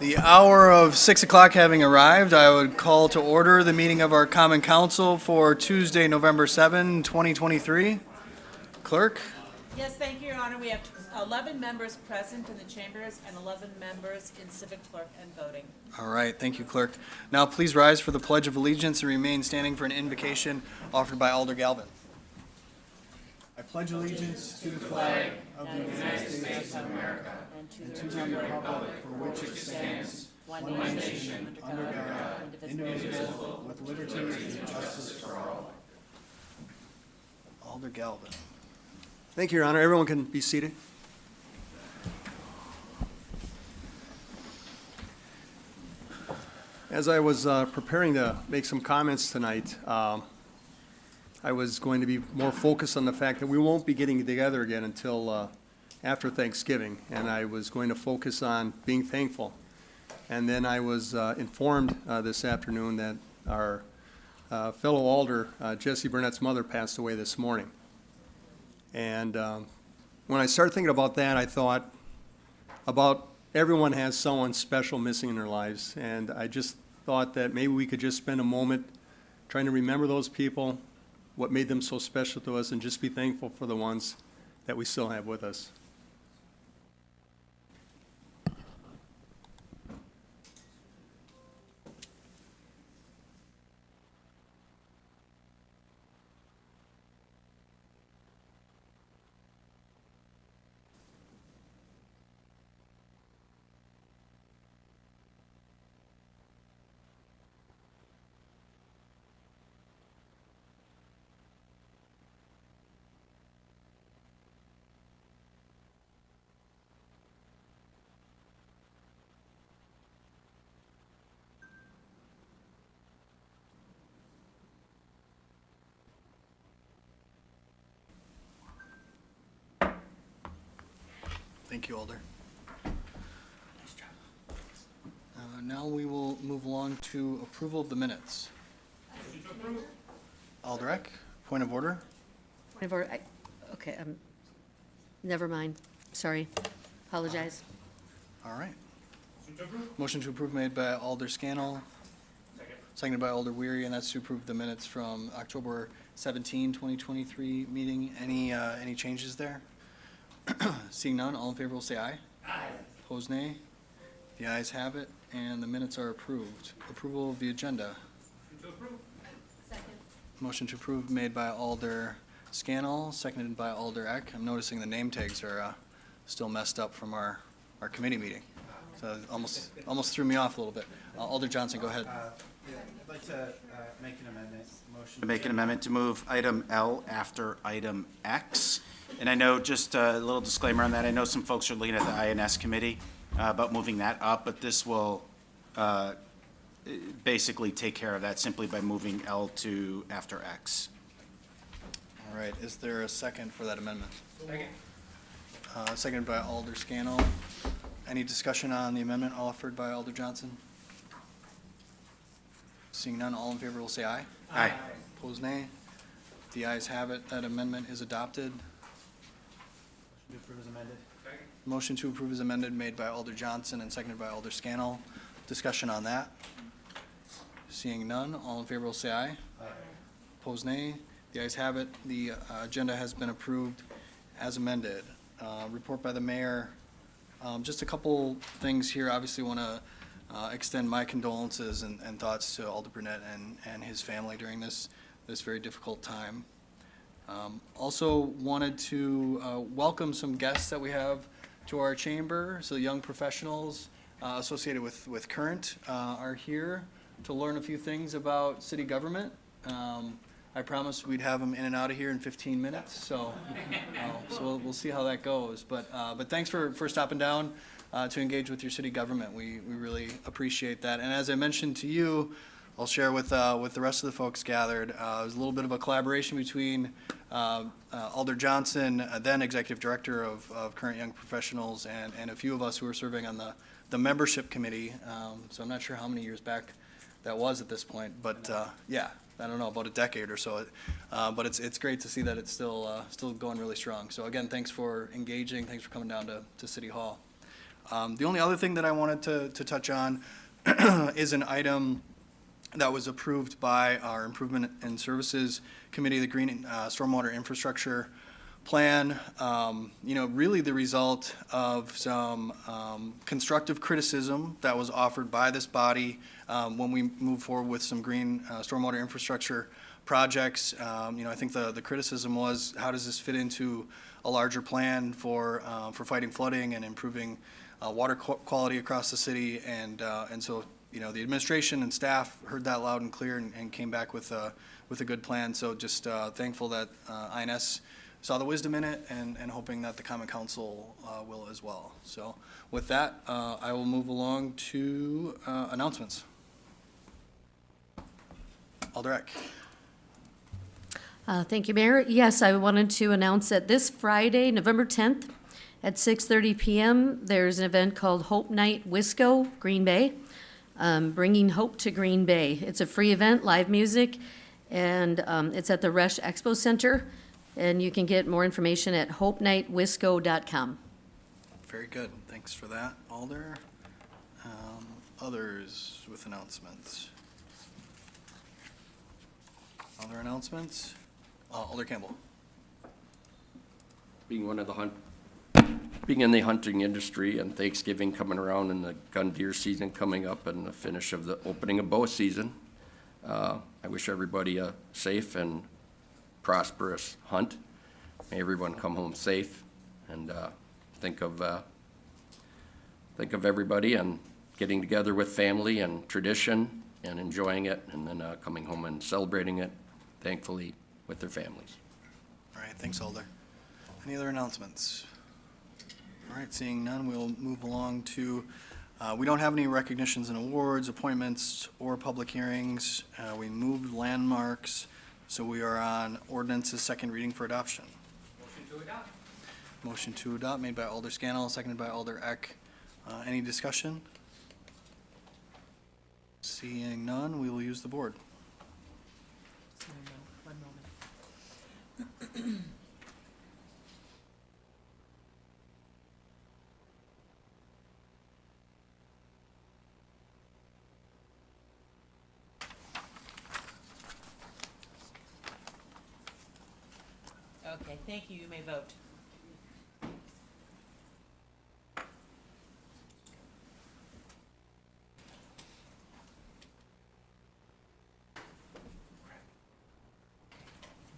The hour of 6 o'clock having arrived, I would call to order the meeting of our Common Council for Tuesday, November 7, 2023. Clerk? Yes, thank you, Your Honor. We have 11 members present in the chambers and 11 members in civic clerk and voting. All right, thank you, Clerk. Now please rise for the Pledge of Allegiance and remain standing for an invocation offered by Alder Galvin. I pledge allegiance to the flag of the United States of America and to the republic for which it stands, one nation, under God, indivisible, with liberty and justice for all. Alder Galvin. Thank you, Your Honor. Everyone can be seated. As I was preparing to make some comments tonight, I was going to be more focused on the fact that we won't be getting together again until after Thanksgiving, and I was going to focus on being thankful. And then I was informed this afternoon that our fellow alder, Jesse Burnett's mother, passed away this morning. And when I started thinking about that, I thought about everyone has someone special missing in their lives, and I just thought that maybe we could just spend a moment trying to remember those people, what made them so special to us, and just be thankful for the ones that we still have with us. Thank you, Alder. Now we will move along to approval of the minutes. Alder Eck, point of order. Okay, never mind. Sorry. Apologize. All right. Motion to approve made by Alder Scannell. Seconded by Alder Weary, and that's to approve the minutes from October 17, 2023 meeting. Any changes there? Seeing none, all in favor will say aye. Aye. Opposed, nay. The ayes have it, and the minutes are approved. Approval of the agenda. Second. Motion to approve made by Alder Scannell, seconded by Alder Eck. I'm noticing the name tags are still messed up from our committee meeting. So it almost threw me off a little bit. Alder Johnson, go ahead. I'd like to make an amendment. Motion to make an amendment to move item L after item X. And I know, just a little disclaimer on that, I know some folks are looking at the INS committee about moving that up, but this will basically take care of that simply by moving L to after X. All right, is there a second for that amendment? Second. Seconded by Alder Scannell. Any discussion on the amendment offered by Alder Johnson? Seeing none, all in favor will say aye. Aye. Opposed, nay. The ayes have it. That amendment is adopted. To approve as amended. Motion to approve is amended made by Alder Johnson and seconded by Alder Scannell. Discussion on that. Seeing none, all in favor will say aye. Aye. Opposed, nay. The ayes have it. The agenda has been approved as amended. Report by the mayor. Just a couple things here. Obviously want to extend my condolences and thoughts to Alder Burnett and his family during this very difficult time. Also wanted to welcome some guests that we have to our chamber. So the young professionals associated with Current are here to learn a few things about city government. I promised we'd have them in and out of here in 15 minutes, so we'll see how that goes. But thanks for stopping down to engage with your city government. We really appreciate that. And as I mentioned to you, I'll share with the rest of the folks gathered. It was a little bit of a collaboration between Alder Johnson, then Executive Director of Current Young Professionals, and a few of us who are serving on the membership committee. So I'm not sure how many years back that was at this point, but yeah, I don't know, about a decade or so. But it's great to see that it's still going really strong. So again, thanks for engaging. Thanks for coming down to City Hall. The only other thing that I wanted to touch on is an item that was approved by our Improvement and Services Committee, the Green Stormwater Infrastructure Plan. Really the result of some constructive criticism that was offered by this body when we move forward with some green stormwater infrastructure projects. I think the criticism was, how does this fit into a larger plan for fighting flooding and improving water quality across the city? And so, the administration and staff heard that loud and clear and came back with a good plan. So just thankful that INS saw the wisdom in it and hoping that the Common Council will as well. So with that, I will move along to announcements. Alder Eck. Thank you, Mayor. Yes, I wanted to announce that this Friday, November 10th, at 6:30 PM, there's an event called Hope Night Wisco, Green Bay, bringing hope to Green Bay. It's a free event, live music, and it's at the Resch Expo Center, and you can get more information at hopenightwisco.com. Very good. Thanks for that, Alder. Others with announcements? Other announcements? Alder Campbell. Being in the hunting industry and Thanksgiving coming around and the gun deer season coming up and the finish of the opening of bow season, I wish everybody a safe and prosperous hunt. May everyone come home safe, and think of everybody and getting together with family and tradition and enjoying it, and then coming home and celebrating it, thankfully, with their families. All right, thanks, Alder. Any other announcements? All right, seeing none, we'll move along to, we don't have any recognitions and awards, appointments, or public hearings. We moved landmarks, so we are on ordinance's second reading for adoption. Motion to adopt made by Alder Scannell, seconded by Alder Eck. Any discussion? Seeing none, we will use the board. One moment. Okay, thank you. You may vote.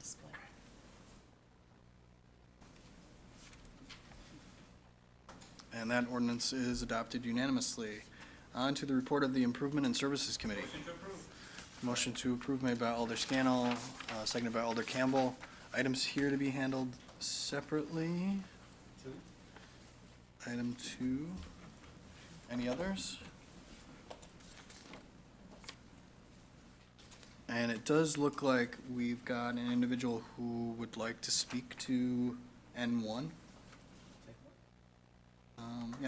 Split. And that ordinance is adopted unanimously. On to the report of the Improvement and Services Committee. Motion to approve made by Alder Scannell, seconded by Alder Campbell. Items here to be handled separately. Item 2. Any others? And it does look like we've got an individual who would like to speak to N1.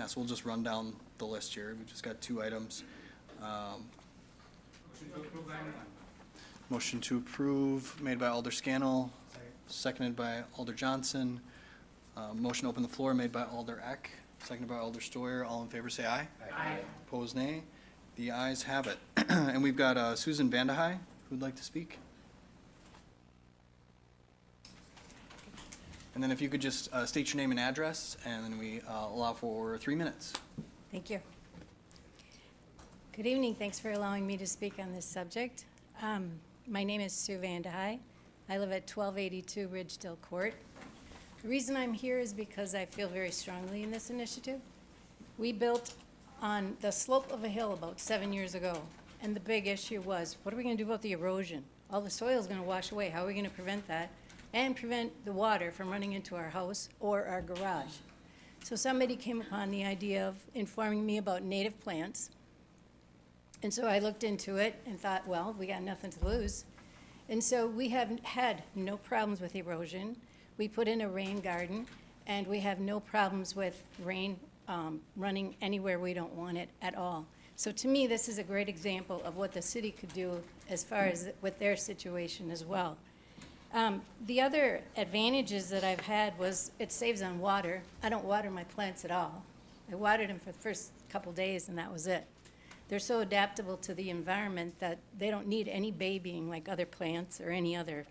So we'll just run down the list here. We've just got 2 items. Motion to approve made by Alder Scannell, seconded by Alder Johnson. Motion to open the floor made by Alder Eck, seconded by Alder Stoyer. All in favor say aye. Aye. Opposed nay. The ayes have it. And we've got Susan Vandehei who'd like to speak. And then if you could just state your name and address, and then we allow for 3 minutes. Thank you. Good evening. Thanks for allowing me to speak on this subject. My name is Sue Vandehei. I live at 1282 Ridgedale Court. The reason I'm here is because I feel very strongly in this initiative. We built on the slope of a hill about 7 years ago, and the big issue was, what are we going to do about the erosion? All the soil is going to wash away. How are we going to prevent that and prevent the water from running into our house or our garage? So somebody came upon the idea of informing me about native plants. And so I looked into it and thought, well, we got nothing to lose. And so we have had no problems with erosion. We put in a rain garden, and we have no problems with rain running anywhere we don't want it at all. So to me, this is a great example of what the city could do as far as with their situation as well. The other advantages that I've had was it saves on water. I don't water my plants at all. I watered them for the first couple days, and that was it. They're so adaptable to the environment that they don't need any babying like other plants or any other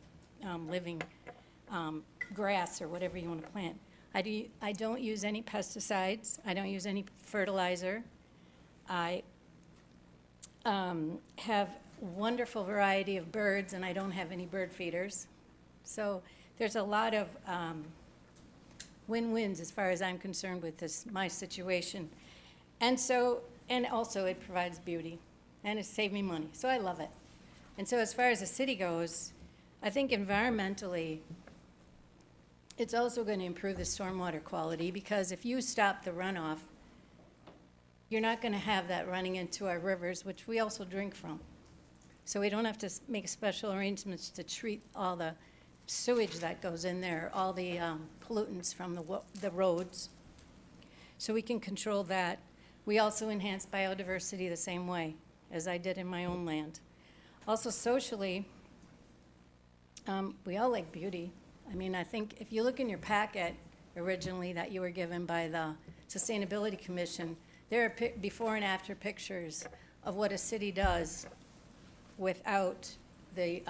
living grass or whatever you want to plant. I don't use any pesticides. I don't use any fertilizer. I have wonderful variety of birds, and I don't have any bird feeders. So there's a lot of win-wins as far as I'm concerned with my situation. And also it provides beauty, and it saved me money, so I love it. And so as far as the city goes, I think environmentally, it's also going to improve the stormwater quality, because if you stop the runoff, you're not going to have that running into our rivers, which we also drink from. So we don't have to make special arrangements to treat all the sewage that goes in there, all the pollutants from the roads. So we can control that. We also enhance biodiversity the same way as I did in my own land. Also socially, we all like beauty. I mean, I think if you look in your packet originally that you were given by the Sustainability Commission, there are before and after pictures of what a city does without the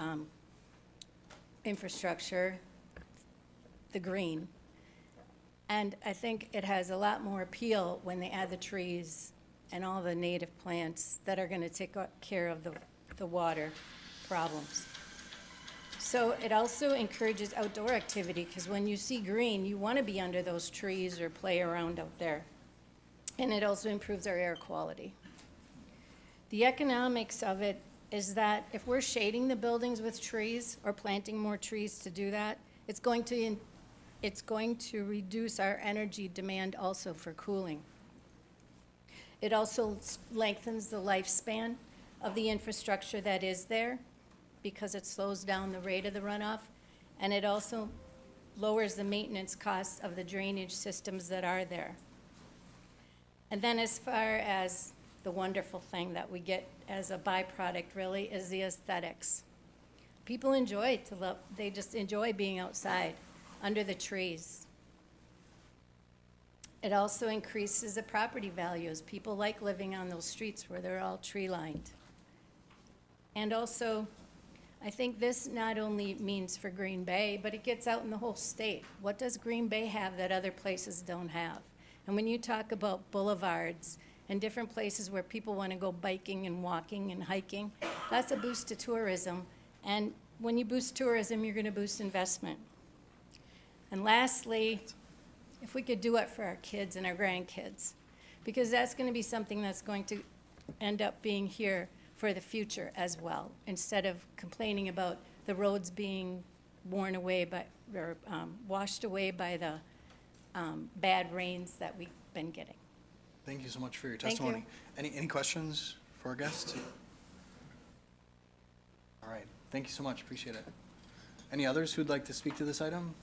infrastructure, the green. And I think it has a lot more appeal when they add the trees and all the native plants that are going to take care of the water problems. So it also encourages outdoor activity, because when you see green, you want to be under those trees or play around out there. And it also improves our air quality. The economics of it is that if we're shading the buildings with trees or planting more trees to do that, it's going to reduce our energy demand also for cooling. It also lengthens the lifespan of the infrastructure that is there, because it slows down the rate of the runoff, and it also lowers the maintenance costs of the drainage systems that are there. And then as far as the wonderful thing that we get as a byproduct really is the aesthetics. People they just enjoy being outside under the trees. It also increases the property values. People like living on those streets where they're all tree-lined. And also, I think this not only means for Green Bay, but it gets out in the whole state. What does Green Bay have that other places don't have? And when you talk about boulevards and different places where people want to go biking and walking and hiking, that's a boost to tourism. And when you boost tourism, you're going to boost investment. And lastly, if we could do it for our kids and our grandkids, because that's going to be something that's going to end up being here for the future as well, instead of complaining about the roads being worn away by, or washed away by the bad rains that we've been getting. Thank you so much for your Thank you. testimony. Any questions for our guests? All right, thank you so much, appreciate it. Any others who'd like to speak to this item?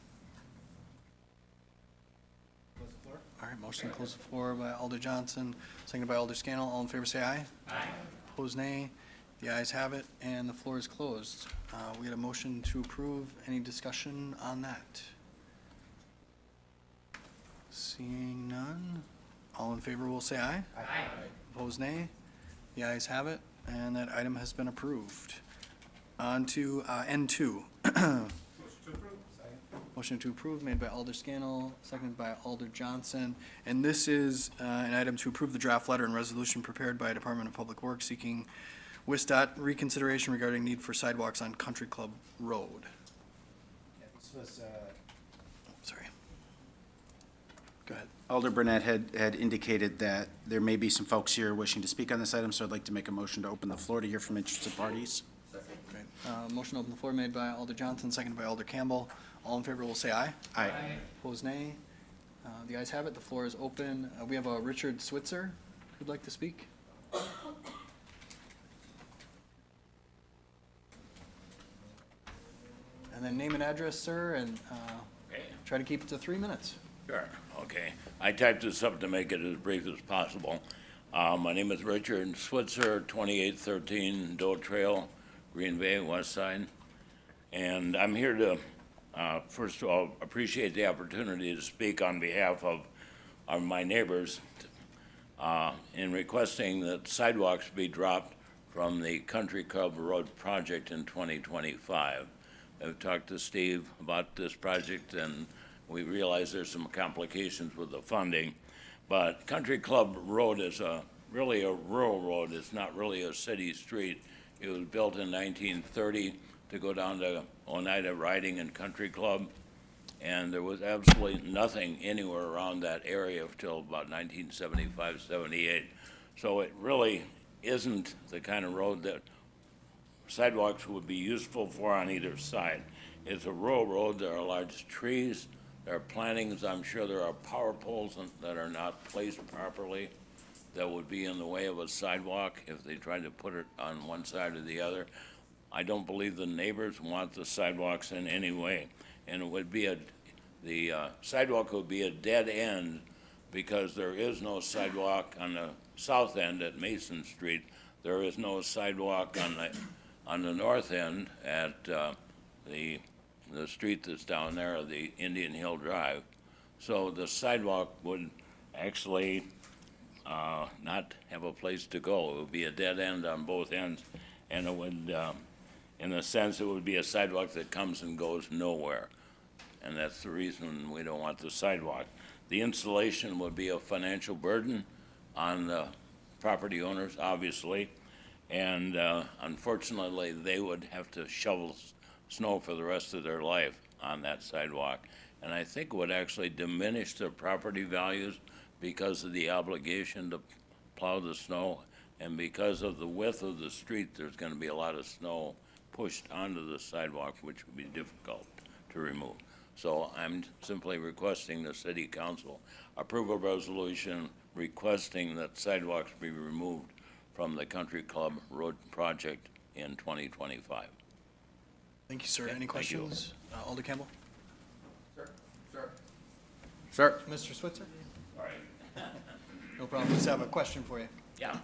All right, motion to close the floor by Alder Johnson, seconded by Alder Scannell. All in favor, say aye. Aye. Opposed, nay. The ayes have it, and the floor is closed. We had a motion to approve. Any discussion on that? Seeing none, all in favor will say aye. Aye. Opposed, nay. The ayes have it, and that item has been approved. On to N2. Motion to approve made by Alder Scannell, seconded by Alder Johnson. And this is an item to approve the draft letter and resolution prepared by Department of Public Works seeking WISDOT reconsideration regarding need for sidewalks on Country Club Road. This was, Sorry. Go ahead. Alder Burnett had indicated that there may be some folks here wishing to speak on this item, so I'd like to make a motion to open the floor to hear from interested parties. Great. Motion to open the floor made by Alder Johnson, seconded by Alder Campbell. All in favor will say aye. Aye. Opposed, nay. The ayes have it. The floor is open. We have Richard Switzer who'd like to speak. And then name and address, sir, and Okay. try to keep it to 3 minutes. Sure, okay. I typed this up to make it as brief as possible. My name is Richard Switzer, 2813 Doe Trail, Green Bay, West Side. And I'm here to, first of all, appreciate the opportunity to speak on behalf of my neighbors in requesting that sidewalks be dropped from the Country Club Road project in 2025. I've talked to Steve about this project, and we realize there's some complications with the funding. But Country Club Road is really a rural road. It's not really a city street. It was built in 1930 to go down to Oneida Riding and Country Club. And there was absolutely nothing anywhere around that area until about 1975, 78. So it really isn't the kind of road that sidewalks would be useful for on either side. It's a rural road. There are large trees. There are plantings. I'm sure there are power poles that are not placed properly that would be in the way of a sidewalk if they tried to put it on one side or the other. I don't believe the neighbors want the sidewalks in any way. And it would be the sidewalk would be a dead end because there is no sidewalk on the south end at Mason Street. There is no sidewalk on the north end at the street that's down there, the Indian Hill Drive. So the sidewalk would actually not have a place to go. It would be a dead end on both ends, and it would, in a sense, it would be a sidewalk that comes and goes nowhere. And that's the reason we don't want the sidewalk. The installation would be a financial burden on the property owners, obviously, and unfortunately, they would have to shovel snow for the rest of their life on that sidewalk. And I think it would actually diminish their property values because of the obligation to plow the snow, and because of the width of the street, there's going to be a lot of snow pushed onto the sidewalk, which would be difficult to remove. So I'm simply requesting the city council approve a resolution requesting that sidewalks be removed from the Country Club Road project in 2025. Thank you, sir. Any Thank you. questions? Alder Campbell? Sir? Mr. Switzer? All right. No problem. Just have a question for you. Yeah.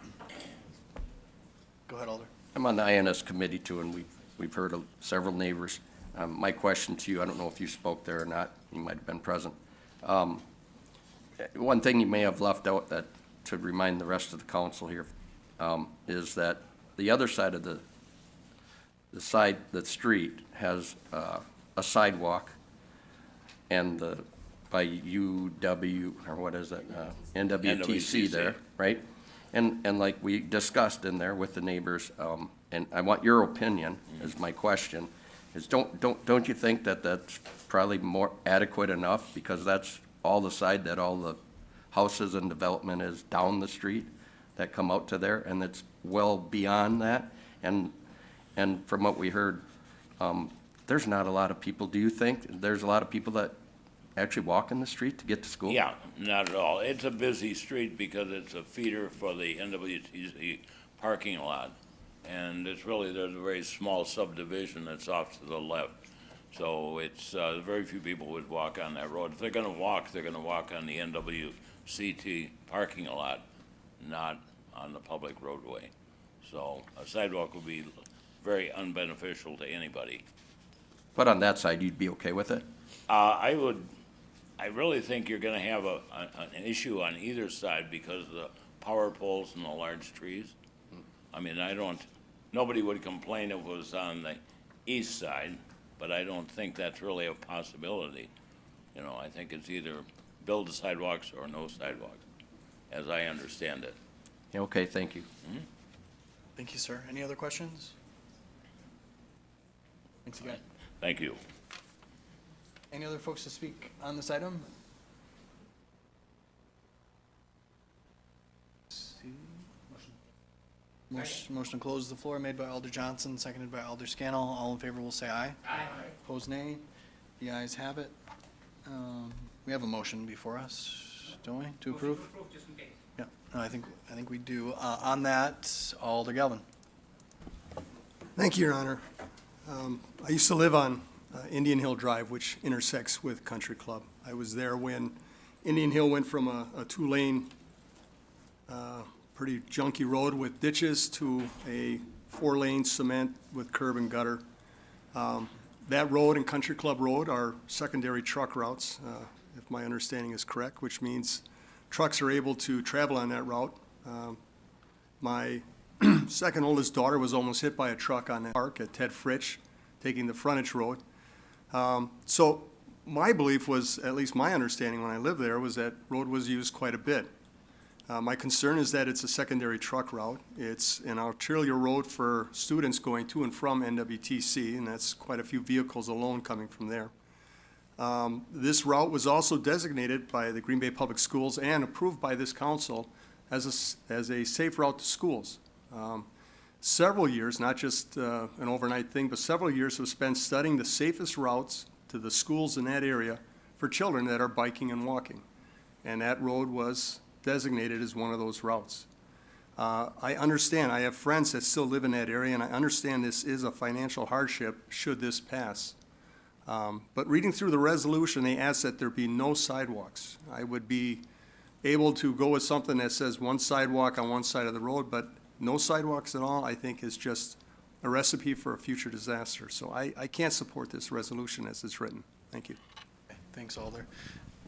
Go ahead, Alder. I'm on the INS committee too, and we've heard of several neighbors. My question to you, I don't know if you spoke there or not, you might have been present. One thing you may have left out that to remind the rest of the council here is that the other side of the street has a sidewalk, and by UW, or what is it, NWTC there, right? And like we discussed in there with the neighbors, and I want your opinion, is my question, is don't you think that that's probably more adequate enough? Because that's all the side that all the houses and development is down the street that come out to there, and it's well beyond that. And from what we heard, there's not a lot of people. Do you think there's a lot of people that actually walk in the street to get to school? Yeah, not at all. It's a busy street because it's a feeder for the NWTC parking lot. And it's really, there's a very small subdivision that's off to the left. So it's, very few people would walk on that road. If they're gonna walk on the NWCT parking lot, not on the public roadway. So a sidewalk would be very unbeneficial to anybody. But on that side, you'd be okay with it? I really think you're gonna have an issue on either side because of the power poles and the large trees. I mean, nobody would complain if it was on the east side, but I don't think that's really a possibility. You know, I think it's either build the sidewalks or no sidewalks, as I understand it. Yeah, okay, thank you. Thank you, sir. Any other questions? Thanks again. Thank you. Any other folks to speak on this item? Motion to close the floor made by Alder Johnson, seconded by Alder Scannell. All in favor will say aye. Aye. Opposed, nay. The ayes have it. We have a motion before us, don't we, to approve? Yeah, no, I think we do. On that, Alder Galvin. Thank you, Your Honor. I used to live on Indian Hill Drive, which intersects with Country Club. I was there when Indian Hill went from a two-lane, pretty junky road with ditches to a four-lane cement with curb and gutter. That road and Country Club Road are secondary truck routes, if my understanding is correct, which means trucks are able to travel on that route. My second oldest daughter was almost hit by a truck on that park at Ted Fritsch, taking the frontage road. So my belief was, at least my understanding when I lived there, was that road was used quite a bit. My concern is that it's a secondary truck route. It's an arterial road for students going to and from NWTC, and that's quite a few vehicles alone coming from there. This route was also designated by the Green Bay Public Schools and approved by this council as a safe route to schools. Several years, not just an overnight thing, but several years was spent studying the safest routes to the schools in that area for children that are biking and walking. And that road was designated as one of those routes. I understand, I have friends that still live in that area, and I understand this is a financial hardship should this pass. But reading through the resolution, they ask that there be no sidewalks. I would be able to go with something that says one sidewalk on one side of the road, but no sidewalks at all, I think is just a recipe for a future disaster. So I can't support this resolution as it's written. Thank you. Thanks, Alder.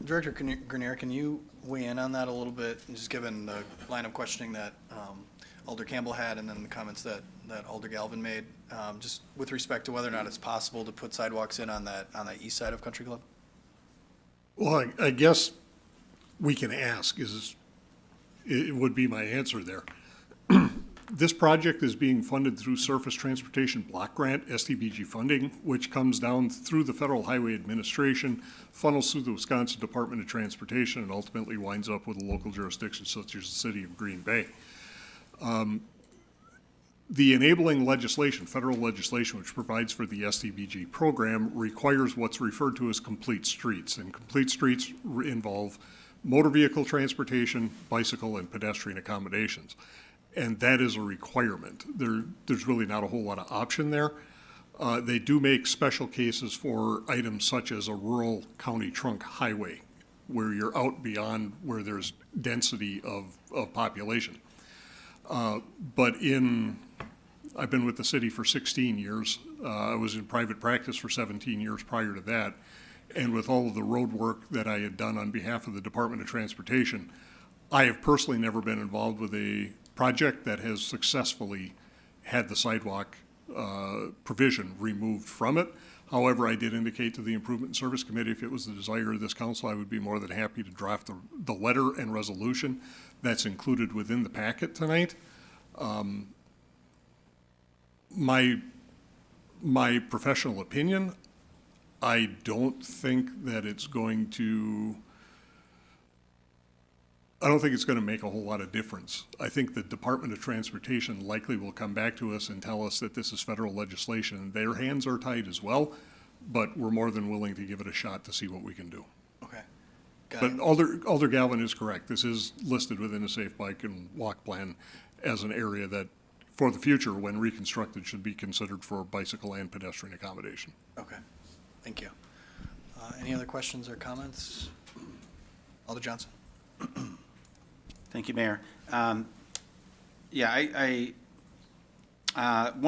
Director Grenier, can you weigh in on that a little bit, just given the line of questioning that Alder Campbell had and then the comments that Alder Galvin made, just with respect to whether or not it's possible to put sidewalks in on that east side of Country Club? Well, I guess we can ask, it would be my answer there. This project is being funded through Surface Transportation Block Grant, STBG funding, which comes down through the Federal Highway Administration, funnels through the Wisconsin Department of Transportation, and ultimately winds up with a local jurisdiction such as the city of Green Bay. The enabling legislation, federal legislation, which provides for the STBG program, requires what's referred to as complete streets. And complete streets involve motor vehicle transportation, bicycle, and pedestrian accommodations. And that is a requirement. There's really not a whole lot of option there. They do make special cases for items such as a rural county trunk highway, where you're out beyond where there's density of population. But I've been with the city for 16 years. I was in private practice for 17 years prior to that. And with all of the road work that I had done on behalf of the Department of Transportation, I have personally never been involved with a project that has successfully had the sidewalk provision removed from it. However, I did indicate to the Improvement and Service Committee, if it was the desire of this council, I would be more than happy to draft the letter and resolution that's included within the packet tonight. My professional opinion, I don't think that it's going to make a whole lot of difference. I think the Department of Transportation likely will come back to us and tell us that this is federal legislation. Their hands are tied as well, but we're more than willing to give it a shot to see what we can do. Okay. Got But it. Alder Galvin is correct. This is listed within a safe bike and walk plan as an area that, for the future, when reconstructed, should be considered for bicycle and pedestrian accommodation. Okay. Thank you. Any other questions or comments? Alder Johnson? Thank you, Mayor. One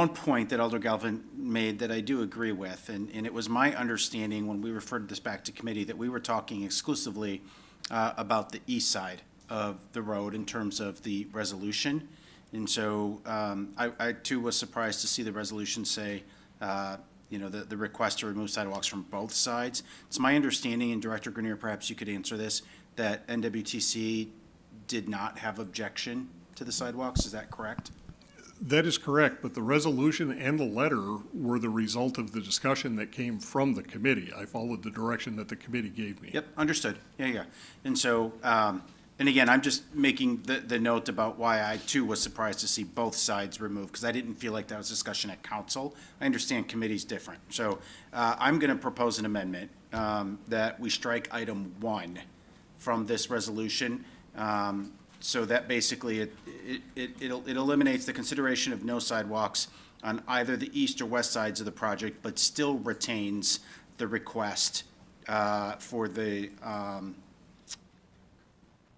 point that Alder Galvin made that I do agree with, and it was my understanding when we referred this back to committee that we were talking exclusively about the east side of the road in terms of the resolution. And so I too was surprised to see the resolution say, the request to remove sidewalks from both sides. It's my understanding, and Director Grenier, perhaps you could answer this, that NWTC did not have objection to the sidewalks. Is that correct? That is correct, but the resolution and the letter were the result of the discussion that came from the committee. I followed the direction that the committee gave me. Yep, understood. Yeah. And so, and again, I'm just making the note about why I too was surprised to see both sides removed, because I didn't feel like that was discussion at council. I understand committee's different. So I'm going to propose an amendment that we strike item 1 from this resolution. So that basically it eliminates the consideration of no sidewalks on either the east or west sides of the project, but still retains the request for the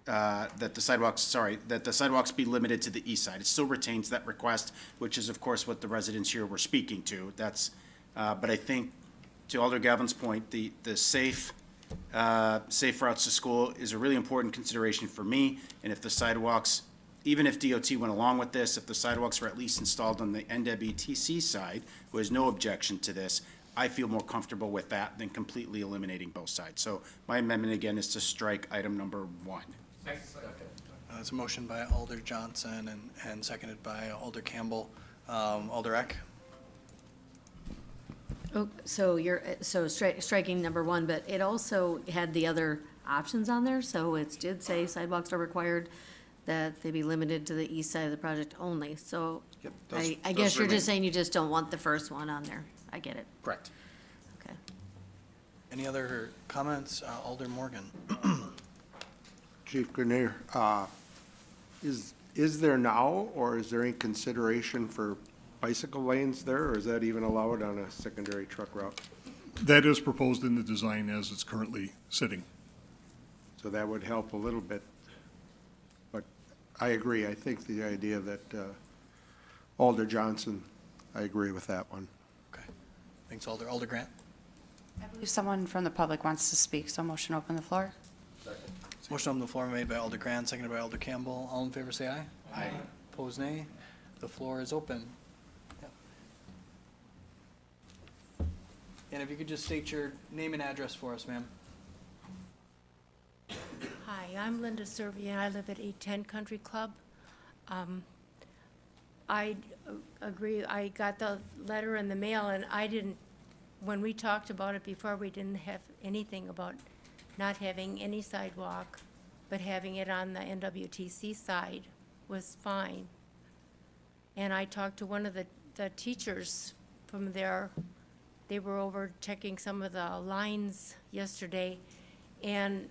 that the sidewalks be limited to the east side. It still retains that request, which is of course what the residents here were speaking to. That's but I think to Alder Galvin's point, the safe safe routes to school is a really important consideration for me. And if the sidewalks, even if DOT went along with this, if the sidewalks were at least installed on the NWTC side, who has no objection to this, I feel more comfortable with that than completely eliminating both sides. So my amendment again is to strike item number 1. It's a motion by Alder Johnson and seconded by Alder Campbell. Alder Eck? Oh, so striking number 1, but it also had the other options on there, so it did say sidewalks are required, that they be limited to the east side of the project only, so Yep, I guess you're just saying you just don't want the first one on there. I get it, Correct. okay. Any other comments? Alder Morgan? Chief Grenier, is there now, or is there any consideration for bicycle lanes there, or is that even allowed on a secondary truck route? That is proposed in the design as it's currently sitting. So that would help a little bit. But I agree, I think the idea that Alder Johnson, I agree with that one. Okay. Thanks, Alder. Alder Grant? I believe someone from the public wants to speak, so motion open the floor. Motion on the floor made by Alder Grant, seconded by Alder Campbell. All in favor, say aye. Aye. Opposed, nay. The floor is open. Yep. And if you could just state your name and address for us, ma'am. Hi, I'm Linda Servian. I live at 810 Country Club. I agree, I got the letter in the mail, and I didn't, when we talked about it before, we didn't have anything about not having any sidewalk, but having it on the NWTC side was fine. And I talked to one of the teachers from there. They were over checking some of the lines yesterday, and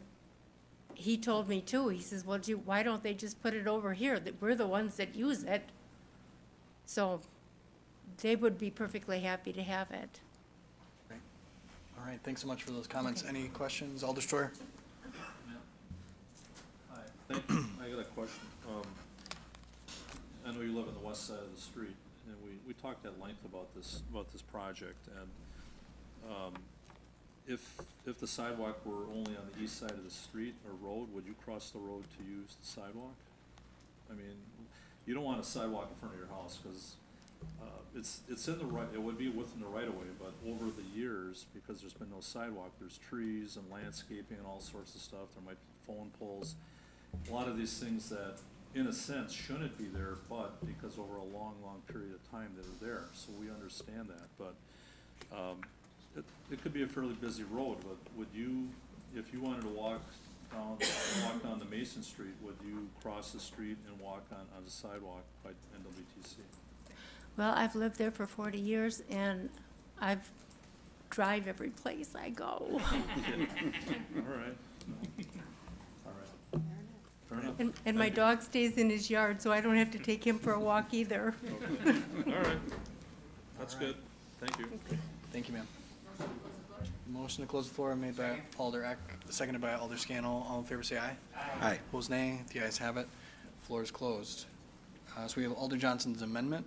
he told me too, he says, well, gee, why don't they just put it over here? That we're the ones that use it. So they would be perfectly happy to have it. All right, thanks so much for those comments. Any questions? Alder Steuer? Hi, thank you. I got a question. I know you live on the west side of the street, and we talked at length about this project, and if the sidewalk were only on the east side of the street or road, would you cross the road to use the sidewalk? I mean, you don't want a sidewalk in front of your house, because it's in the right, it would be within the right of way, but over the years, because there's been no sidewalk, there's trees and landscaping and all sorts of stuff, there might be phone poles. A lot of these things that, in a sense, shouldn't be there, but because over a long, long period of time they're there, so we understand that, but it could be a fairly busy road, but would you, if you wanted to walk down the Mason Street, would you cross the street and walk on the sidewalk by NWTC? Well, I've lived there for 40 years, and I've drive every place I go. All right. All right. Fair enough. And my dog stays in his yard, so I don't have to take him for a walk either. Okay. All right. That's good. Thank you. Thank you, ma'am. Motion to close the floor made by Alder Eck, seconded by Alder Scannell. All in favor, say aye. Aye. Opposed, nay. The ayes have it. Floor is closed. So we have Alder Johnson's amendment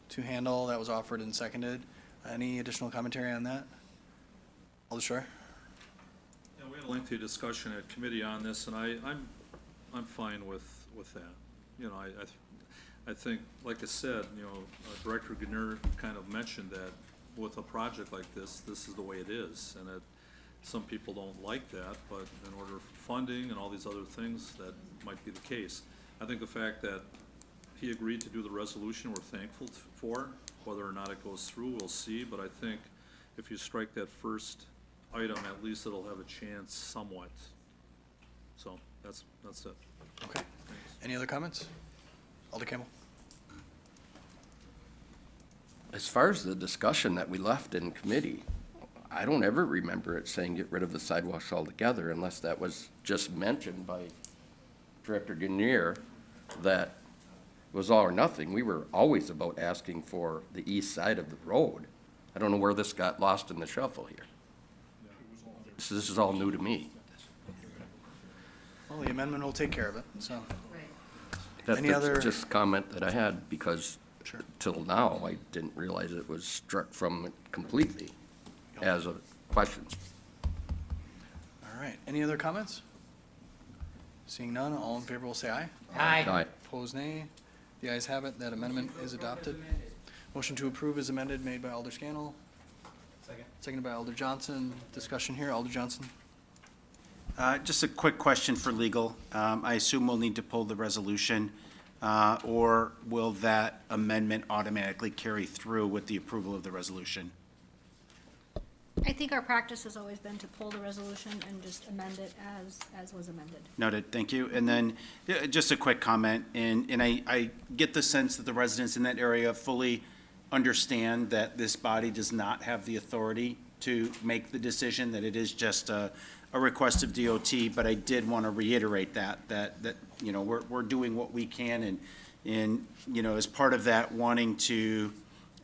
to handle. That was offered and seconded. Any additional commentary on that? Alder Steuer? Yeah, we had a lengthy discussion at committee on this, and I'm fine with that. You know, I think, like I said, you know, Director Gunner kind of mentioned that with a project like this is the way it is, and that some people don't like that, but in order for funding and all these other things, that might be the case. I think the fact that he agreed to do the resolution, we're thankful for. Whether or not it goes through, we'll see, but I think if you strike that first item, at least it'll have a chance somewhat. So, that's it. Okay. Any other comments? Alder Campbell? As far as the discussion that we left in committee, I don't ever remember it saying get rid of the sidewalks altogether, unless that was just mentioned by Director Gunner, that it was all or nothing. We were always about asking for the east side of the road. I don't know where this got lost in the shuffle here. So this is all new to me. Well, the amendment will take care of it, so. That's Any other- just comment that I had, because Sure. till now, I didn't realize it was struck from it completely as a question. All right, any other comments? Seeing none, all in favor will say aye. Aye. Opposed, nay. The ayes have it, that amendment is adopted. Motion to approve is amended, made by Alder Scannell. Seconded by Alder Johnson. Discussion here, Alder Johnson. Just a quick question for legal. I assume we'll need to pull the resolution, or will that amendment automatically carry through with the approval of the resolution? I think our practice has always been to pull the resolution and just amend it as was amended. Noted, thank you. And then, just a quick comment, and I get the sense that the residents in that area fully understand that this body does not have the authority to make the decision, that it is just a request of DOT, but I did want to reiterate that, you know, we're doing what we can, and, you know, as part of that, wanting to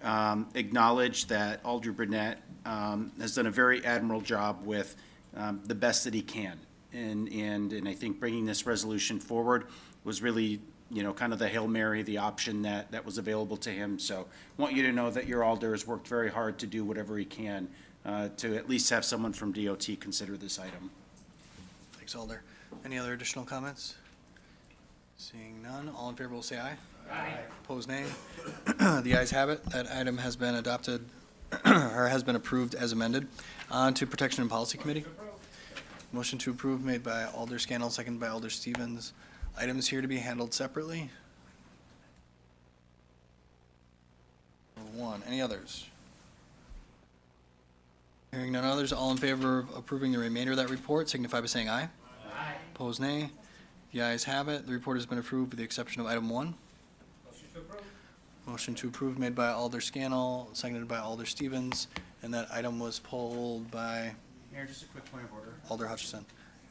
acknowledge that Alder Burnett has done a very admirable job with the best that he can. And I think bringing this resolution forward was really, you know, kind of the Hail Mary, the option that was available to him. So want you to know that your Alder has worked very hard to do whatever he can to at least have someone from DOT consider this item. Thanks, Alder. Any other additional comments? Seeing none, all in favor will say aye. Aye. Opposed, nay. The ayes have it. That item has been adopted, or has been approved as amended. On to Protection and Policy Committee. Motion to approve made by Alder Scannell, seconded by Alder Stevens. Items here to be handled separately. One, any others? Hearing none others, all in favor of approving the remainder of that report signify by saying aye. Aye. Opposed, nay. The ayes have it. The report has been approved with the exception of item 1. Motion to approve made by Alder Scannell, seconded by Alder Stevens, and that item was pulled by Mayor, just a quick point of order. Alder Hutchison.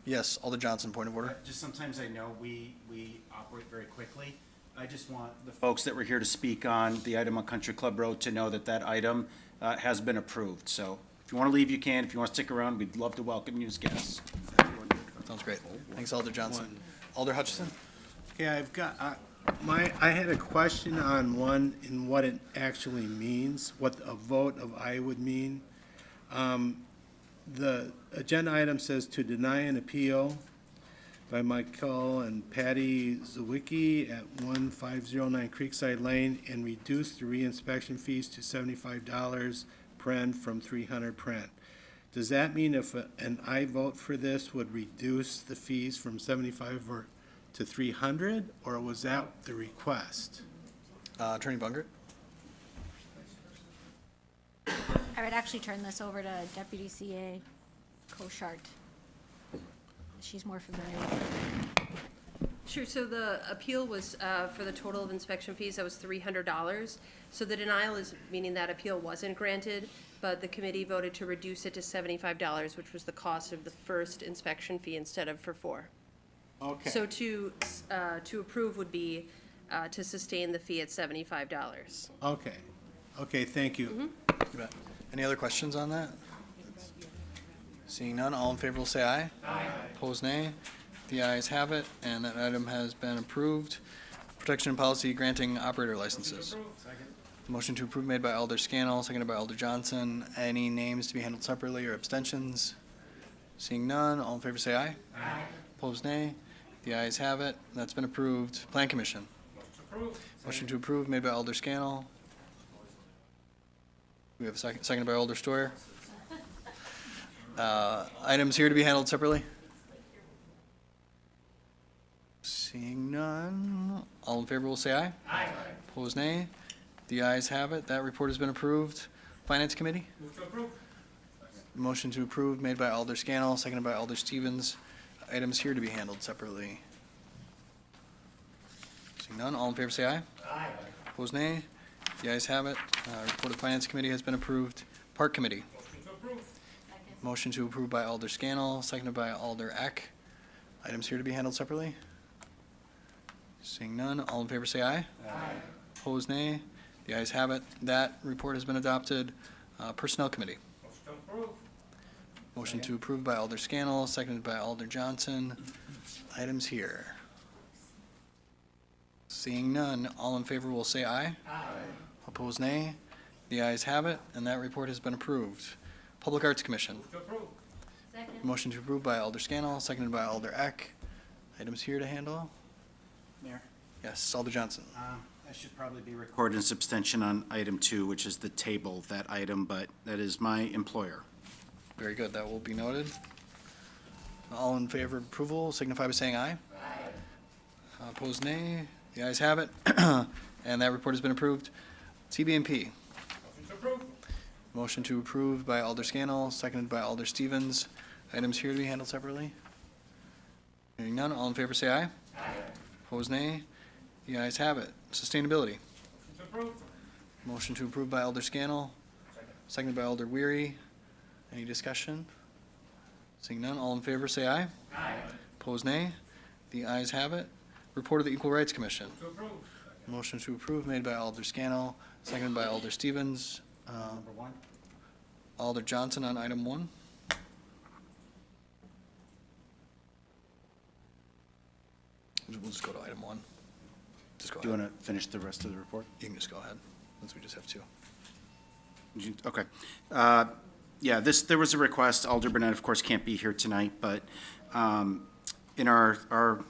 Yes, Alder Johnson, point of order. Just sometimes I know we operate very quickly. I just want the folks that were here to speak on the item on Country Club Road to know that that item has been approved. So if you want to leave, you can. If you want to stick around, we'd love to welcome you as guests. Sounds great. Thanks, Alder Johnson. Alder Hutchison? Okay, I've got, I had a question on one and what it actually means, what a vote of aye would mean. The agenda item says to deny an appeal by Michael and Patty Zawicki at 1509 Creekside Lane and reduce the reinspection fees to $75 pren from 300 pren. Does that mean if an aye vote for this would reduce the fees from 75 to 300, or was that the request? Attorney Bungert? I would actually turn this over to Deputy CA Koshart. She's more familiar with it. Sure, so the appeal was, for the total of inspection fees, that was $300. So the denial is meaning that appeal wasn't granted, but the committee voted to reduce it to $75, which was the cost of the first inspection fee instead of for 4. Okay. So to approve would be, to sustain the fee at $75. Okay. Okay, thank you. You bet. Any other questions on that? Seeing none, all in favor will say aye. Aye. Opposed, nay. The ayes have it, and that item has been approved. Protection and Policy granting operator licenses. Motion to approve made by Alder Scannell, seconded by Alder Johnson. Any names to be handled separately or abstentions? Seeing none, all in favor say aye. Aye. Opposed, nay. The ayes have it. That's been approved. Plan Commission. Motion to approve made by Alder Scannell. We have a second, seconded by Alder Stoyer. Items here to be handled separately? Seeing none, all in favor will say aye. Aye. Opposed, nay. The ayes have it. That report has been approved. Finance Committee? Move to approve. Motion to approve made by Alder Scannell, seconded by Alder Stevens. Items here to be handled separately. Seeing none, all in favor say aye. Aye. Opposed, nay. The ayes have it. Report of Finance Committee has been approved. Park Committee. Motion to approve. Motion to approve by Alder Scannell, seconded by Alder Eck. Items here to be handled separately. Seeing none, all in favor say aye. Aye. Opposed, nay. The ayes have it. That report has been adopted. Personnel Committee. Motion to approve. Motion to approve by Alder Scannell, seconded by Alder Johnson. Items here. Seeing none, all in favor will say aye. Aye. Opposed, nay. The ayes have it, and that report has been approved. Public Arts Commission. Move to approve. Motion to approve by Alder Scannell, seconded by Alder Eck. Items here to handle? Mayor? Yes, Alder Johnson. I should probably be recorded as abstention on item 2, which is the table, that item, but that is my employer. Very good, that will be noted. All in favor of approval signify by saying aye. Aye. Opposed, nay. The ayes have it, and that report has been approved. TBMP. Motion to approve by Alder Scannell, seconded by Alder Stevens. Items here to be handled separately. Hearing none, all in favor say aye. Aye. Opposed, nay. The ayes have it. Sustainability. Motion to approve by Alder Scannell, seconded by Alder Weary. Any discussion? Seeing none, all in favor say aye. Aye. Opposed, nay. The ayes have it. Report of the Equal Rights Commission. Motion to approve made by Alder Scannell, seconded by Alder Stevens. Number 1? Alder Johnson on item 1. We'll just go to item 1. Just go Do you ahead. want to finish the rest of the report? You can just go ahead, since we just have 2. Okay. Yeah, there was a request. Alder Burnett, of course, can't be here tonight, but in our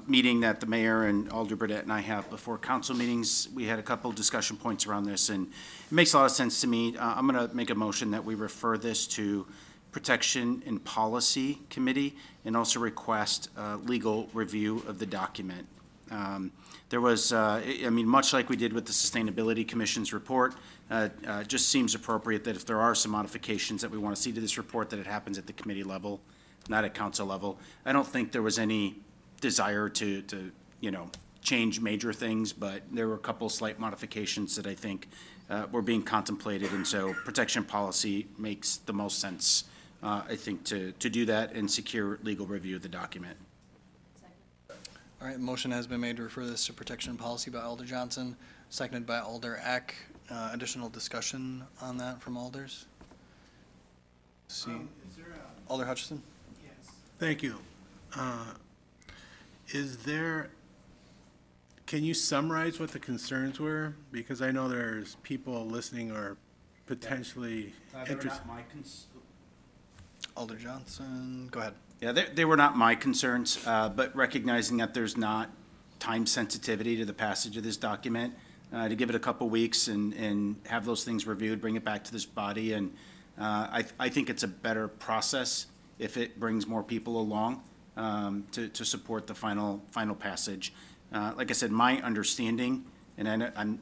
meeting that the mayor and Alder Burnett and I have before council meetings, we had a couple discussion points around this, and it makes a lot of sense to me. I'm going to make a motion that we refer this to Protection and Policy Committee and also request legal review of the document. There was, much like we did with the Sustainability Commission's report, just seems appropriate that if there are some modifications that we want to see to this report, that it happens at the committee level, not at council level. I don't think there was any desire to change major things, but there were a couple slight modifications that I think were being contemplated, and so protection policy makes the most sense, I think, to do that and secure legal review of the document. All right, motion has been made to refer this to Protection and Policy by Alder Johnson, seconded by Alder Eck. Additional discussion on that from Alders? See, Alder Hutchison? Thank you. Can you summarize what the concerns were? Because I know there's people listening or potentially interested. Alder Johnson, go ahead. Yeah, they were not my concerns, but recognizing that there's not time sensitivity to the passage of this document, to give it a couple weeks and have those things reviewed, bring it back to this body, and I think it's a better process if it brings more people along to support the final passage. Like I said, my understanding, and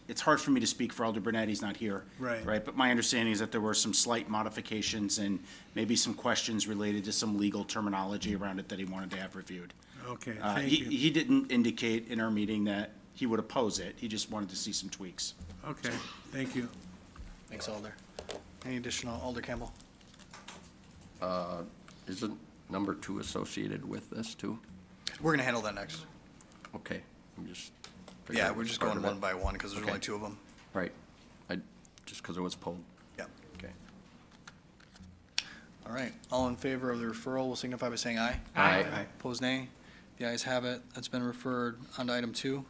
it's hard for me to speak for Alder Burnett, he's not here. Right. But my understanding is that there were some slight modifications and maybe some questions related to some legal terminology around it that he wanted to have reviewed. Okay, thank you. He didn't indicate in our meeting that he would oppose it, he just wanted to see some tweaks. Okay, thank you. Thanks, Alder. Any additional, Alder Campbell? Isn't number 2 associated with this too? We're gonna handle that next. Okay, I'm just. Yeah, we're just part going of it. one by one, because there's Okay. only 2 of them. Right, just because it was pulled. Yep. Okay. All right, all in favor of the referral will signify by saying aye. Aye. Opposed, nay. The ayes have it. That's been referred on to item 2.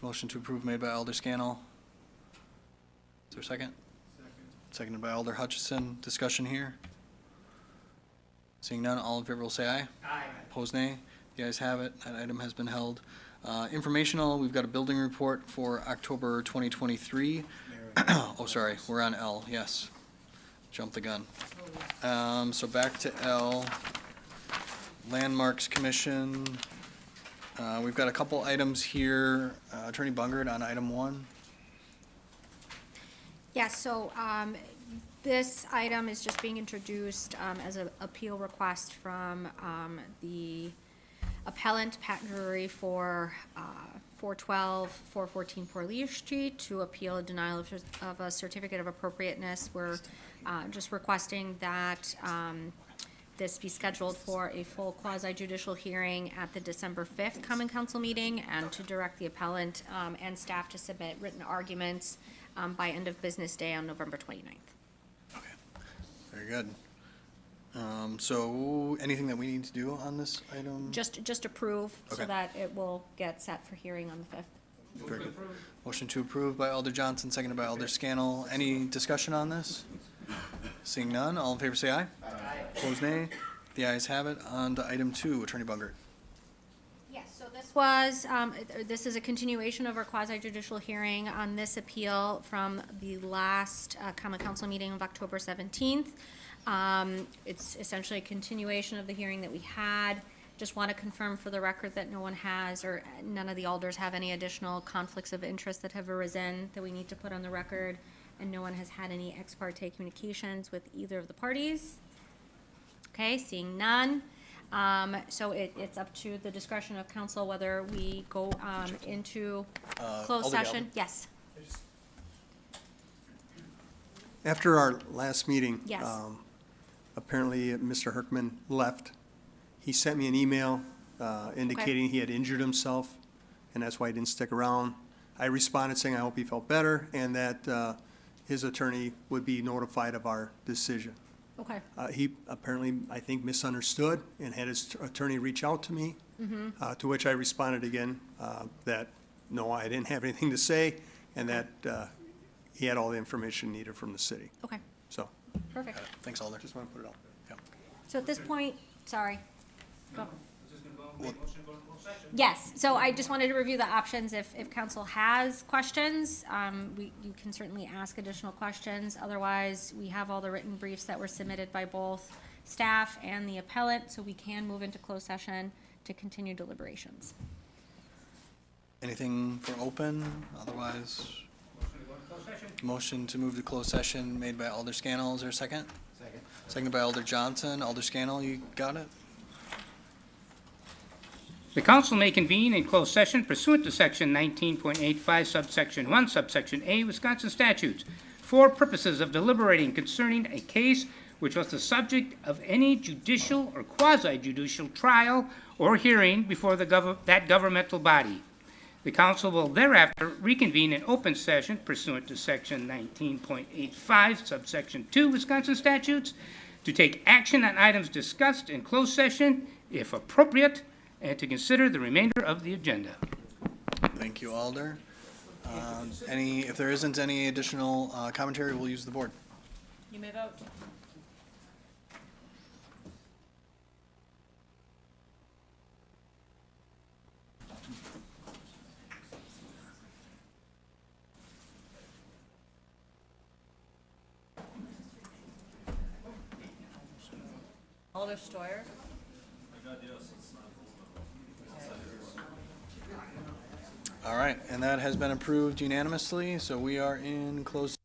Motion to approve made by Alder Scannell. Is there a second? Seconded by Alder Hutchison. Discussion here? Seeing none, all in favor will say aye. Aye. Opposed, nay. The ayes have it. That item has been held. Informational, we've got a building report for October 2023. Oh, sorry, we're on L, yes. Jumped the gun. So back to L. Landmarks Commission. We've got a couple items here. Attorney Bungert on item 1. Yeah, so this item is just being introduced as an appeal request from the appellant, Pat Drury, for 412, 414 Portlier Street to appeal a denial of a certificate of appropriateness. We're just requesting that this be scheduled for a full quasi-judicial hearing at the December 5th common council meeting, and to direct the appellant and staff to submit written arguments by end of business day on November 29th. Very good. So anything that we need to do on this item? Just approve so Okay. that it will get set for hearing on the 5th. Very good. Motion to approve by Alder Johnson, seconded by Alder Scannell. Any discussion on this? Seeing none, all in favor say aye. Aye. Opposed, nay. The ayes have it. On to item 2, Attorney Bungert. Yes, so this is a continuation of our quasi judicial hearing on this appeal from the last common council meeting of October 17th. It's essentially a continuation of the hearing that we had. Just want to confirm for the record that no one has, or none of the alders have any additional conflicts of interest that have arisen that we need to put on the record, and no one has had any ex parte communications with either of the parties. Okay, seeing none. So it's up to the discretion of council whether we go into closed Alder session. Galvin. Yes, After our last meeting. Yes. Apparently, Mr. Herkman left. He sent me an email indicating he had injured himself, and that's why he didn't stick around. I responded saying I hope he felt better, and that his attorney would be notified of our decision. okay. He apparently, I think, misunderstood and had his attorney reach out to me, to which I responded again that, no, I didn't have anything to say, and that he had all the information needed from the city. Okay, So, perfect. Thanks, Alder. just want to put it out there. So at this point, sorry. Go. Yes, so I just wanted to review the options. If council has questions, you can certainly ask additional questions. Otherwise, we have all the written briefs that were submitted by both staff and the appellant, so we can move into closed session to continue deliberations. Anything for open? Otherwise, motion to move to closed session made by Alder Scannell. Is there a second? Second. Seconded by Alder Johnson. Alder Scannell, you got it? The council may convene in closed session pursuant to Section 19.85 subsection 1 subsection A Wisconsin statutes for purposes of deliberating concerning a case which was the subject of any judicial or quasi-judicial trial or hearing before that governmental body. The council will thereafter reconvene in open session pursuant to Section 19.85 subsection 2 Wisconsin statutes to take action on items discussed in closed session, if appropriate, and to consider the remainder of the agenda. Thank you, Alder. If there isn't any additional commentary, we'll use the board. You may vote. Alder Steuer. All right, and that has been approved unanimously, so we are in closed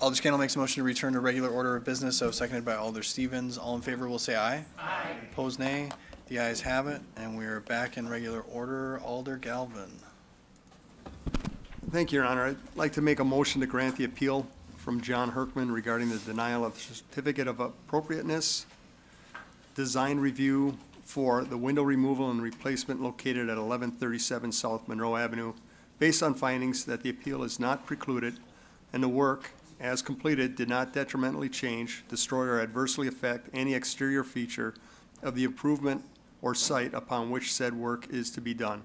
Alder Scannell makes a motion to return to regular order of business, so seconded by Alder Stevens. All in favor will say aye. Aye. Opposed, nay. The ayes have it, and we are back in regular order. Alder Galvin. Thank you, Your Honor. I'd like to make a motion to grant the appeal from John Herkman regarding the denial of the certificate of appropriateness, design review for the window removal and replacement located at 1137 South Monroe Avenue, based on findings that the appeal is not precluded and the work, as completed, did not detrimentally change, destroy, or adversely affect any exterior feature of the improvement or site upon which said work is to be done,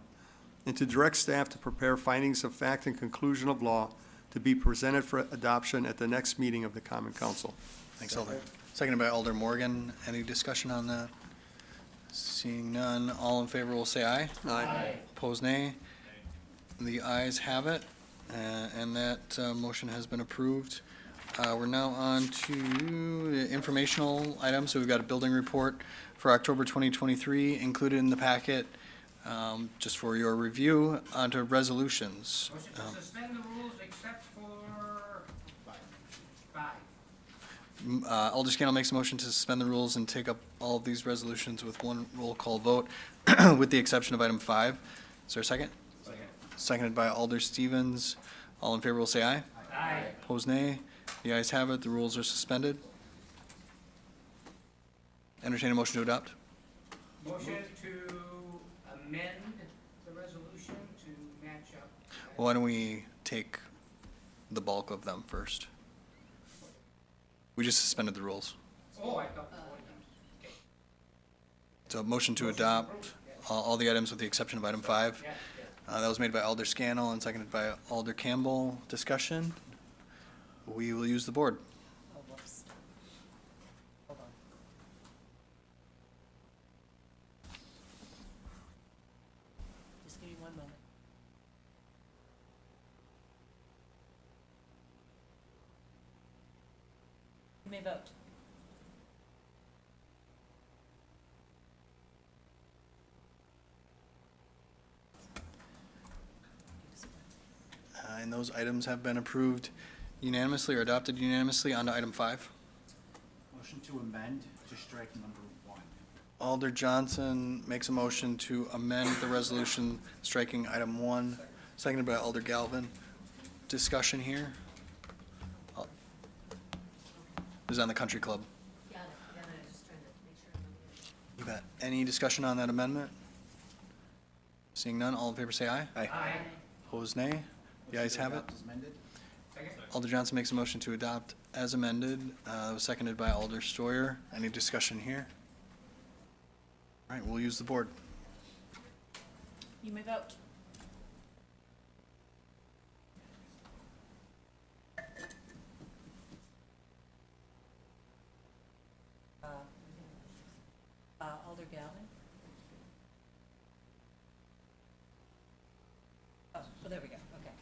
and to direct staff to prepare findings of fact and conclusion of law to be presented for adoption at the next meeting of the Common Council. Thanks, Alder. Seconded by Alder Morgan. Any discussion on that? Seeing none, all in favor will say aye. Aye. Opposed, nay. The ayes have it, and that motion has been approved. We're now on to the informational items. So we've got a building report for October 2023 included in the packet, just for your review. On to resolutions. Motion to suspend the rules except for five. Alder Scannell makes a motion to suspend the rules and take up all of these resolutions with one roll call vote, with the exception of item 5. Is there a second? Second. Seconded by Alder Stevens. All in favor will say aye. Aye. Opposed, nay. The ayes have it. The rules are suspended. Entertain a motion to adopt. Motion to amend the resolution to match up. Why don't we take the bulk of them first? We just suspended the rules. Oh, I thought. Okay. So motion to adopt all the items with the exception of item 5. That was made by Alder Scannell and seconded by Alder Campbell. Discussion? We will use the board. Oh, whoops. Hold on. Just give me one moment. You may vote. And those items have been approved unanimously or adopted unanimously. On to item 5. Motion to amend to strike number 1. Alder Johnson makes a motion to amend the resolution striking item 1, seconded by Alder Galvin. Discussion here? This is on the country club. You bet. Any discussion on that amendment? Seeing none, all in favor say aye. Aye. Opposed, nay. The ayes have it. Adopt as amended. Second. Alder Johnson makes a motion to adopt as amended. That was seconded by Alder Stoyer. Any discussion here? All right, we'll use the board. You may vote. Alder Galvin? Oh, well, there we go, okay.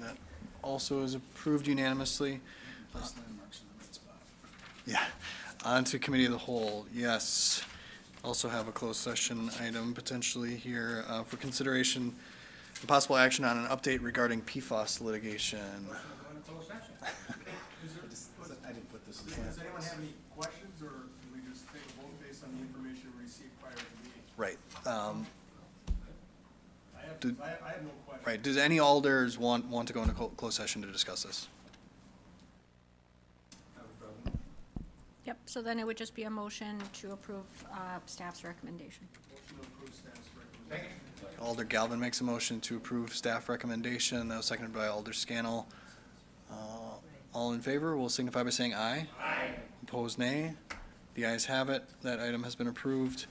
That also is approved unanimously. Yeah. On to committee of the whole. Yes. Also have a closed session item potentially here for consideration and possible action on an update regarding PFAS litigation. Go into closed session. I didn't put this in. Does anyone have any questions, or can we just take a vote based on the information we received prior to the meeting? Right. I have no questions. Right. Does any alders want to go into closed session to discuss this? Yep, so then it would just be a motion to approve staff's recommendation. Motion to approve staff's recommendation. Alder Galvin makes a motion to approve staff recommendation. That was seconded by Alder Scannell. All in favor will signify by saying aye. Aye. Opposed, nay. The ayes have it. That item has been approved.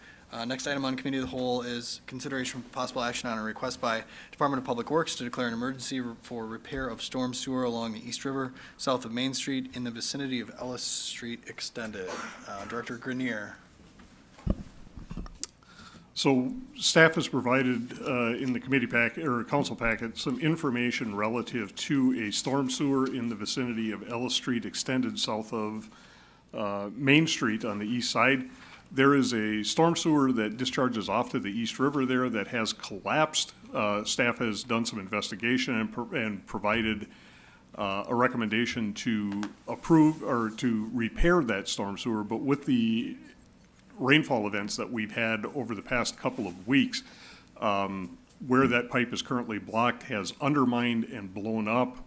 Next item on committee of the whole is consideration for possible action on a request by Department of Public Works to declare an emergency for repair of storm sewer along the East River, south of Main Street, in the vicinity of Ellis Street Extended. Director Grenier. So staff has provided in the committee packet, or council packet, some information relative to a storm sewer in the vicinity of Ellis Street Extended south of Main Street on the east side. There is a storm sewer that discharges off to the East River there that has collapsed. Staff has done some investigation and provided a recommendation to approve or to repair that storm sewer, but with the rainfall events that we've had over the past couple of weeks, where that pipe is currently blocked has undermined and blown up.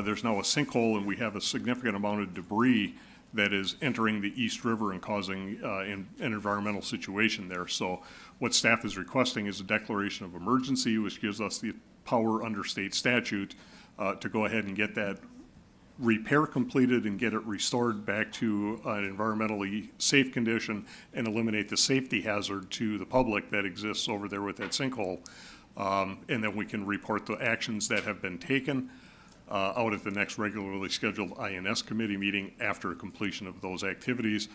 There's now a sinkhole, and we have a significant amount of debris that is entering the East River and causing an environmental situation there. So what staff is requesting is a declaration of emergency, which gives us the power under state statute to go ahead and get that repair completed and get it restored back to an environmentally safe condition and eliminate the safety hazard to the public that exists over there with that sinkhole. And then we can report the actions that have been taken out at the next regularly scheduled INS committee meeting after completion of those activities.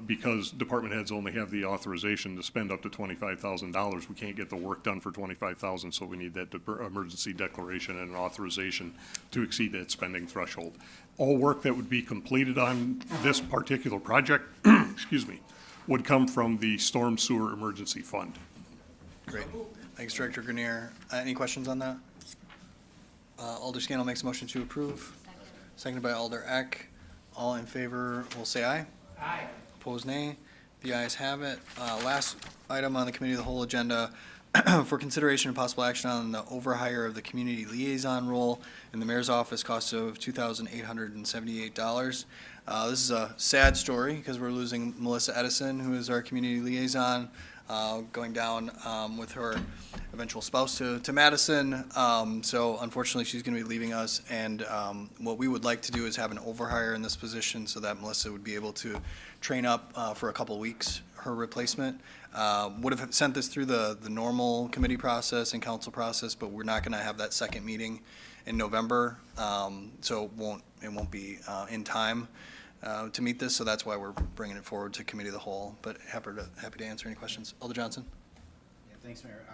Because department heads only have the authorization to spend up to $25,000, we can't get the work done for $25,000, so we need that emergency declaration and an authorization to exceed that spending threshold. All work that would be completed on this particular project, excuse me, would come from the Storm Sewer Emergency Fund. Great. Thanks, Director Grenier. Any questions on that? Alder Scannell makes a motion to approve. Seconded by Alder Eck. All in favor will say aye. Aye. Opposed, nay. The ayes have it. Last item on the committee of the whole agenda, for consideration and possible action on the overhire of the community liaison role in the mayor's office, cost of $2,878. This is a sad story because we're losing Melissa Edison, who is our community liaison, going down with her eventual spouse to Madison. So unfortunately, she's going to be leaving us. And what we would like to do is have an overhire in this position so that Melissa would be able to train up for a couple weeks her replacement. Would have sent this through the normal committee process and council process, but we're not going to have that second meeting in November. So it won't be in time to meet this, so that's why we're bringing it forward to committee of the whole. But happy to answer any questions. Alder Johnson? Yeah, thanks, Mayor.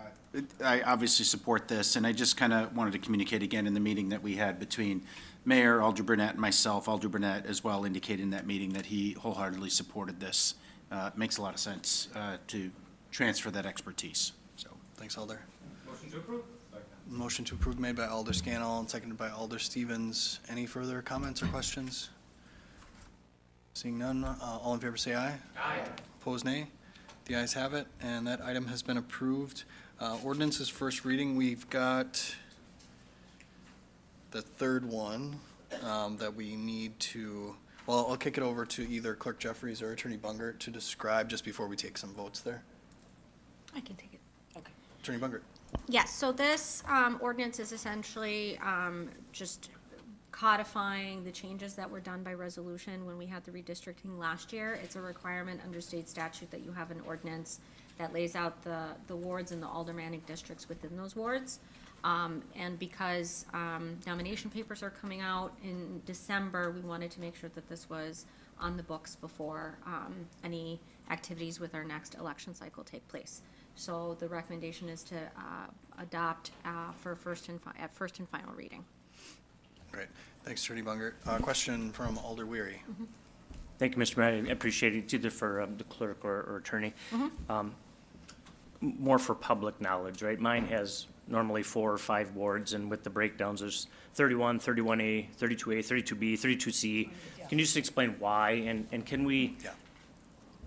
I obviously support this, and I just kind of wanted to communicate again in the meeting that we had between Mayor, Alder Burnett, and myself. Alder Burnett as well indicated in that meeting that he wholeheartedly supported this. It makes a lot of sense to transfer that expertise. So, Thanks, Alder. Motion to approve? Motion to approve made by Alder Scannell and seconded by Alder Stevens. Any further comments or questions? Seeing none, all in favor say aye. Aye. Opposed, nay. The ayes have it, and that item has been approved. Ordinance is first reading. We've got the third one that we need to, well, I'll kick it over to either Clerk Jeffries or Attorney Bungert to describe just before we take some votes there. I can take it. Attorney Bungert. Yes, so this ordinance is essentially just codifying the changes that were done by resolution when we had the redistricting last year. It's a requirement under state statute that you have an ordinance that lays out the wards and the aldermanic districts within those wards. And because nomination papers are coming out in December, we wanted to make sure that this was on the books before any activities with our next election cycle take place. So the recommendation is to adopt for first and final reading. Great. Thanks, Attorney Bungert. Question from Alder Weary. Thank you, Mr. Mayor. I appreciate it. It's either for the clerk or attorney. More for public knowledge, right? Mine has normally 4 or 5 wards, and with the breakdowns, there's 31, 31A, 32A, 32B, 32C. Can you just explain why? And can we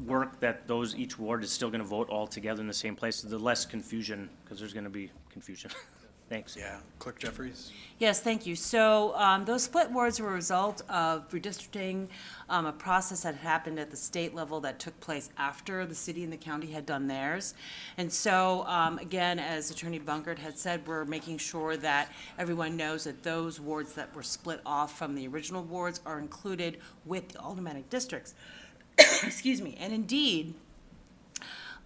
work that each ward is still going to vote all together in the same place? The less confusion, because there's going to be confusion. Thanks. Yeah. Clerk Jeffries? Yes, thank you. So those split wards were a result of redistricting, a process that happened at the state level that took place after the city and the county had done theirs. And so, again, as Attorney Bungert had said, we're making sure that everyone knows that those wards that were split off from the original wards are included with the aldermanic districts. Excuse me. And indeed,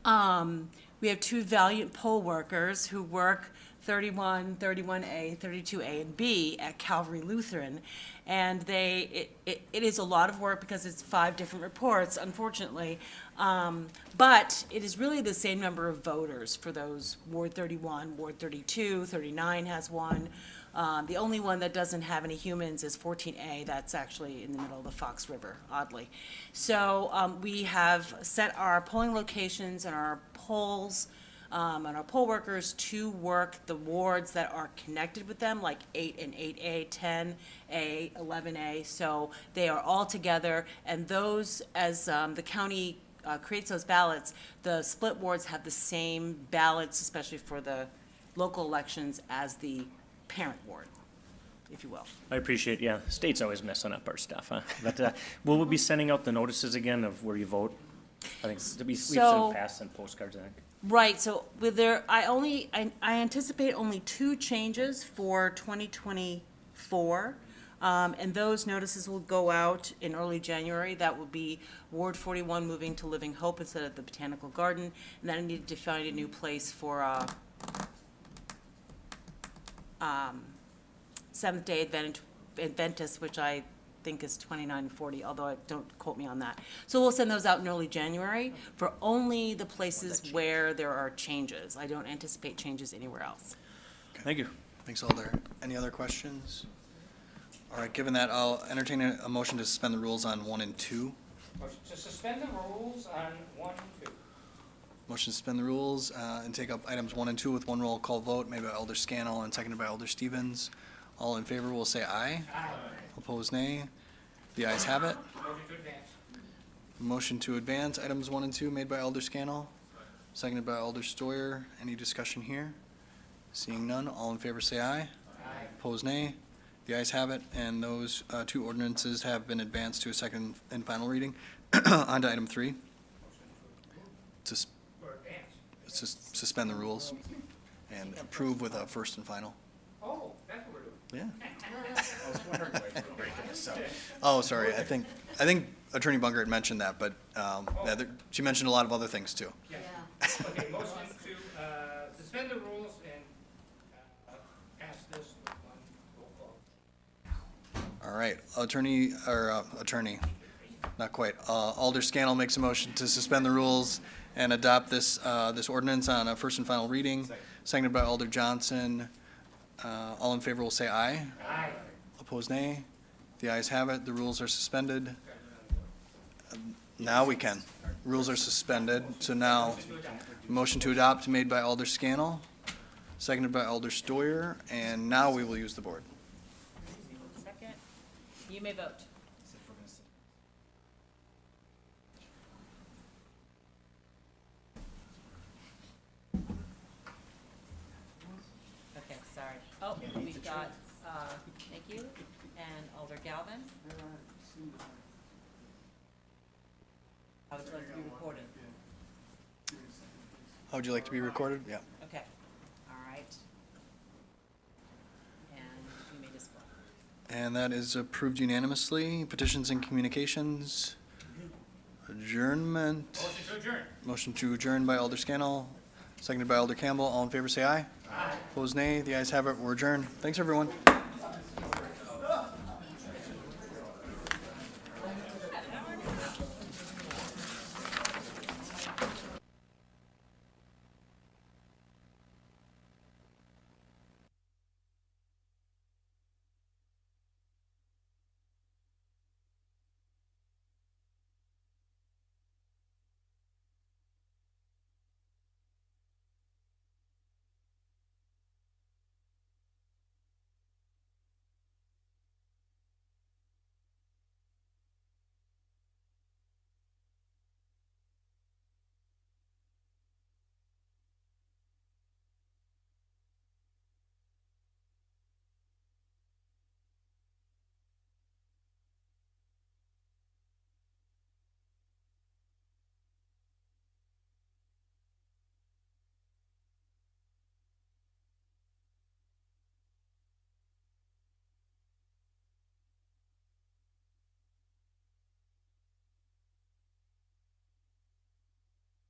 we have 2 valiant poll workers who work 31, 31A, 32A, and B at Calvary Lutheran. And it is a lot of work because it's 5 different reports, unfortunately. But it is really the same number of voters for those Ward 31, Ward 32, 39 has one. The only one that doesn't have any humans is 14A. That's actually in the middle of the Fox River, oddly. So we have set our polling locations and our polls and our poll workers to work the wards that are connected with them, like 8 and 8A, 10A, 11A. So they are all together, and those, as the county creates those ballots, the split wards have the same ballots, especially for the local elections, as the parent ward, if you will. I appreciate, yeah, the state's always messing up our stuff, huh? But will we be sending out the notices again of where you vote? I think we've So- sent past and postcards, I think. Right, so with there, I anticipate only 2 changes for 2024. And those notices will go out in early January. That will be Ward 41 moving to Living Hope instead of the Botanical Garden. And then I needed to find a new place for Seventh-day Adventist, which I think is 2940, although don't quote me on that. So we'll send those out in early January for only the places where there are changes. I don't anticipate changes anywhere else. Thank you. Thanks, Alder. Any other questions? All right, given that, I'll entertain a motion to suspend the rules on 1 and 2. Motion to suspend the rules on 1 and 2. Motion to suspend the rules and take up items 1 and 2 with one roll call vote made by Alder Scannell and seconded by Alder Stevens. All in favor will say aye. Aye. Opposed, nay. The ayes have it. Motion to advance. Motion to advance items 1 and 2 made by Alder Scannell, seconded by Alder Stoyer. Any discussion here? Seeing none, all in favor say aye. Aye. Opposed, nay. The ayes have it, and those 2 ordinances have been advanced to a second and final reading. On to item 3. For advance. Suspend the rules and approve with a first and final. Oh, that's what we're doing. Yeah. I was wondering why you were breaking this up. Oh, sorry, I think Attorney Bunger had mentioned that, but she mentioned a lot of other things too. Yeah. Okay, motion to suspend the rules and pass this with one roll call. All right, attorney, not quite. Alder Scannell makes a motion to suspend the rules and adopt this ordinance on a first and final reading, seconded by Alder Johnson. All in favor will say aye. Aye. Opposed, nay. The ayes have it. The rules are suspended. Now we can. Rules are suspended. So now, motion to adopt made by Alder Scannell, seconded by Alder Stoyer, and now we will use the board. Second, you may vote. Okay, sorry. Oh, we've got, thank you, and Alder Galvin. How would you like to be recorded? How would you like to be recorded? Yeah. Okay, all right. And you may display. And that is approved unanimously. Petitions and communications. Adjournment. Motion to adjourn. Motion to adjourn by Alder Scannell, seconded by Alder Campbell. All in favor say aye. Aye. Opposed, nay. The ayes have it. We're adjourned. Thanks, everyone.